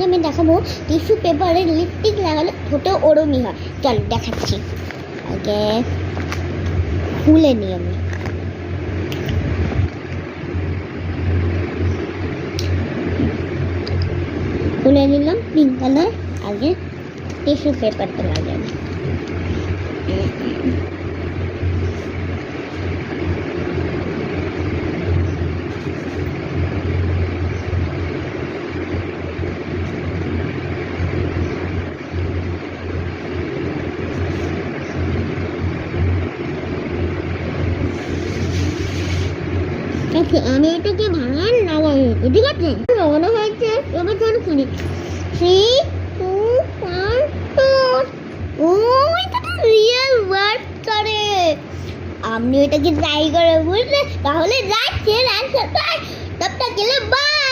আমি দেখাবো টিস্যু পেপারে লিপস্টিক লাগালে ঠোঁটে ওরমই হয়। চল দেখাচ্ছি। আগে খুলে নিই আমি। খুলে নিলাম পিঙ্ক কালার। আগে টিস্যু পেপারটা লাগাবো। আমি এটাকে ভাঙান লাগাই, ঠিক আছে? লাগানো হয়েছে, এবার চল খুলি। 3, 2, 1, 2। ও এটা তো রিয়েল ওয়ার্ক করে। আপনি এটাকে ট্রাই করে বুঝলে? তাহলে যাচ্ছেন অ্যান্সার পাই। তবটা গেলে বাই।